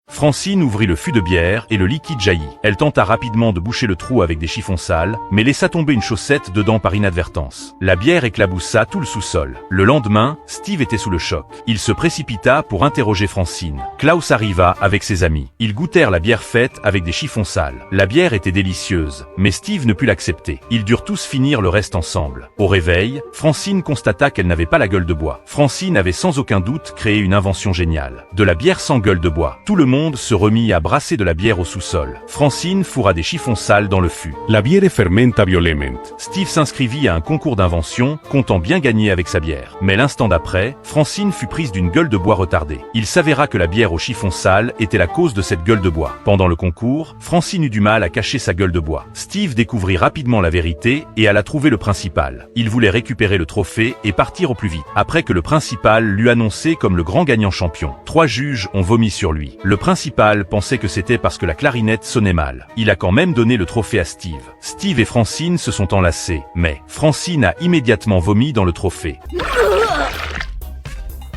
Francine ouvrit le fût de bière et le liquide jaillit. Elle tenta rapidement de boucher le trou avec des chiffons sales, mais laissa tomber une chaussette dedans par inadvertance. La bière éclaboussa tout le sous-sol. Le lendemain, Steve était sous le choc. Il se précipita pour interroger Francine. Klaus arriva avec ses amis. Ils goûtèrent la bière faite avec des chiffons sales. La bière était délicieuse, mais Steve ne put l'accepter. Ils durent tous finir le reste ensemble. Au réveil, Francine constata qu'elle n'avait pas la gueule de bois. Francine avait sans aucun doute créé une invention géniale. De la bière sans gueule de bois. Tout le monde se remit à brasser de la bière au sous-sol. Francine fourra des chiffons sales dans le fût. La bière fermenta violement. Steve s'inscrivit à un concours d'invention, comptant bien gagner avec sa bière. Mais l'instant d'après, Francine fut prise d'une gueule de bois retardée. Il s'avéra que la bière au chiffon sale était la cause de cette gueule de bois. Pendant le concours, Francine eut du mal à cacher sa gueule de bois. Steve découvrit rapidement la vérité et alla trouver le principal. Il voulait récupérer le trophée et partir au plus vite. Après que le principal l'eut annoncé comme le grand gagnant champion. 3 juges ont vomi sur lui. Le principal pensait que c'était parce que la clarinette sonnait mal. Il a quand même donné le trophée à Steve. Steve et Francine se sont enlacés, mais Francine a immédiatement vomi dans le trophée.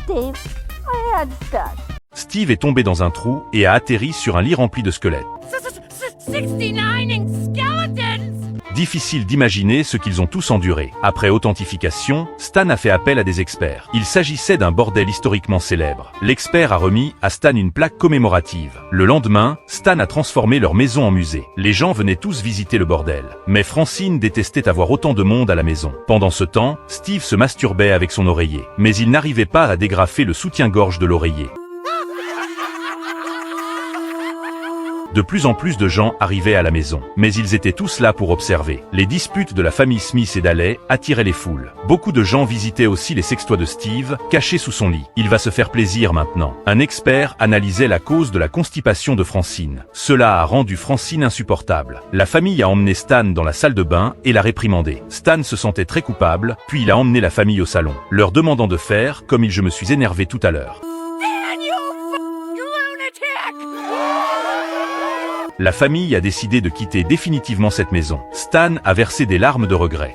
Dave, I had that. Steve est tombé dans un trou et a atterri sur un lit rempli de squelettes. 69 skeletons! Difficile d'imaginer ce qu'ils ont tous enduré. Après authentification, Stan a fait appel à des experts. Il s'agissait d'un bordel historiquement célèbre. L'expert a remis à Stan une plaque commémorative. Le lendemain, Stan a transformé leur maison en musée. Les gens venaient tous visiter le bordel. Mais Francine détestait avoir autant de monde à la maison. Pendant ce temps, Steve se masturbait avec son oreiller. Mais il n'arrivait pas à dégrafer le soutien-gorge de l'oreiller. De plus en plus de gens arrivaient à la maison, mais ils étaient tous là pour observer. Les disputes de la famille Smith et Daley attiraient les foules. Beaucoup de gens visitaient aussi les sextoys de Steve, cachés sous son lit. Il va se faire plaisir maintenant. Un expert analysait la cause de la constipation de Francine. Cela a rendu Francine insupportable. La famille a emmené Stan dans la salle de bain et l'a réprimandé. Stan se sentait très coupable, puis il a emmené la famille au salon, leur demandant de faire comme je me suis énervé tout à l'heure. La famille a décidé de quitter définitivement cette maison. Stan a versé des larmes de regret.